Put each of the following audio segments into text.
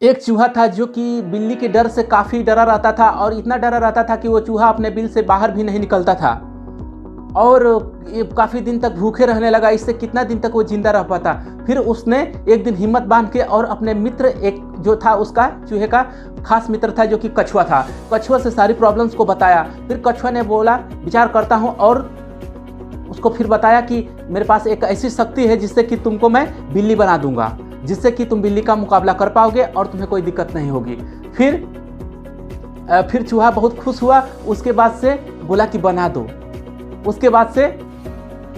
एक चूहा था जो कि बिल्ली के डर से काफ़ी डरा रहता था, और इतना डरा रहता था कि वो चूहा अपने बिल से बाहर भी नहीं निकलता था, और ये काफ़ी दिन तक भूखे रहने लगा। इससे कितना दिन तक वो जिंदा रह पाता। फिर उसने एक दिन हिम्मत बांध के और अपने मित्र, एक जो था उसका चूहे का खास मित्र था जो कि कछुआ था, कछुआ से सारी प्रॉब्लम्स को बताया। फिर कछुआ ने बोला विचार करता हूँ, और उसको फिर बताया कि मेरे पास एक ऐसी शक्ति है जिससे कि तुमको मैं बिल्ली बना दूंगा, जिससे कि तुम बिल्ली का मुकाबला कर पाओगे और तुम्हें कोई दिक्कत नहीं होगी। फिर चूहा बहुत खुश हुआ। उसके बाद से बोला कि बना दो। उसके बाद से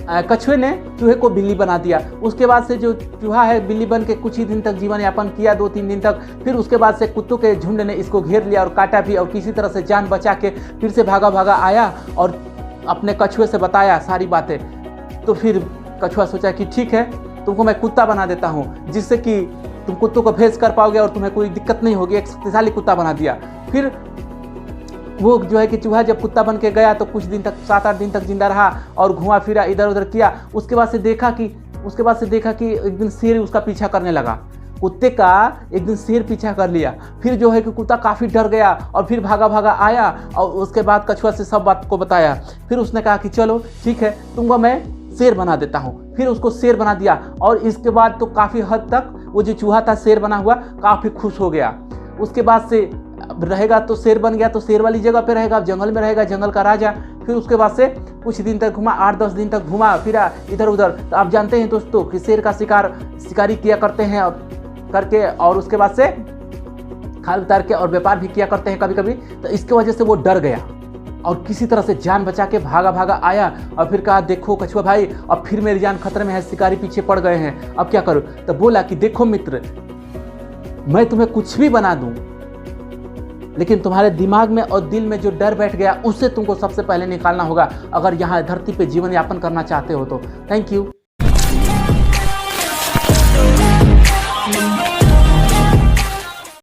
कछुए ने चूहे को बिल्ली बना दिया। उसके बाद से जो चूहा है बिल्ली बन के कुछ ही दिन तक जीवन यापन किया, 2-3 दिन तक। फिर उसके बाद से कुत्तों के झुंड ने इसको घेर लिया और काटा भी, और किसी तरह से जान बचा के फिर से भागा भागा आया और अपने कछुए से बताया सारी बातें। तो फिर कछुआ सोचा कि ठीक है, तुमको मैं कुत्ता बना देता हूँ, जिससे कि तुम कुत्तों को भेज कर पाओगे और तुम्हें कोई दिक्कत नहीं होगी। एक शक्तिशाली कुत्ता बना दिया। फिर वो जो है कि चूहा जब कुत्ता बन के गया तो कुछ दिन तक, 7-8 दिन तक जिंदा रहा और घुमा फिरा, इधर उधर किया। उसके बाद से देखा कि एक दिन शेर उसका पीछा करने लगा। कुत्ते का एक दिन शेर पीछा कर लिया। फिर जो है कि कुत्ता काफ़ी डर गया और फिर भागा भागा आया, और उसके बाद कछुआ से सब बात को बताया। फिर उसने कहा कि चलो ठीक है, तुमको मैं शेर बना देता हूँ। फिर उसको शेर बना दिया, और इसके बाद तो काफ़ी हद तक वो जो चूहा था शेर बना हुआ काफ़ी खुश हो गया। उसके बाद से रहेगा तो शेर बन गया, तो शेर वाली जगह पे रहेगा, जंगल में रहेगा, जंगल का राजा। फिर उसके बाद से कुछ दिन तक घुमा, 8-10 दिन तक घुमा फिरा इधर उधर। तो आप जानते हैं दोस्तों कि शेर का शिकारी किया करते हैं और उसके बाद से खाल उतार के और व्यापार भी किया करते हैं कभी कभी। तो इसके वजह से वो डर गया और किसी तरह से जान बचा के भागा भागा आया, और फिर कहा देखो कछुआ भाई, अब फिर मेरी जान खतरे में है, शिकारी पीछे पड़ गए हैं, अब क्या करूं। तो बोला कि देखो मित्र, मैं तुम्हें कुछ भी बना दूं, लेकिन तुम्हारे दिमाग में और दिल में जो डर बैठ गया उससे तुमको सबसे पहले निकालना होगा, अगर यहाँ धरती पे जीवन यापन करना चाहते हो तो। Thank you.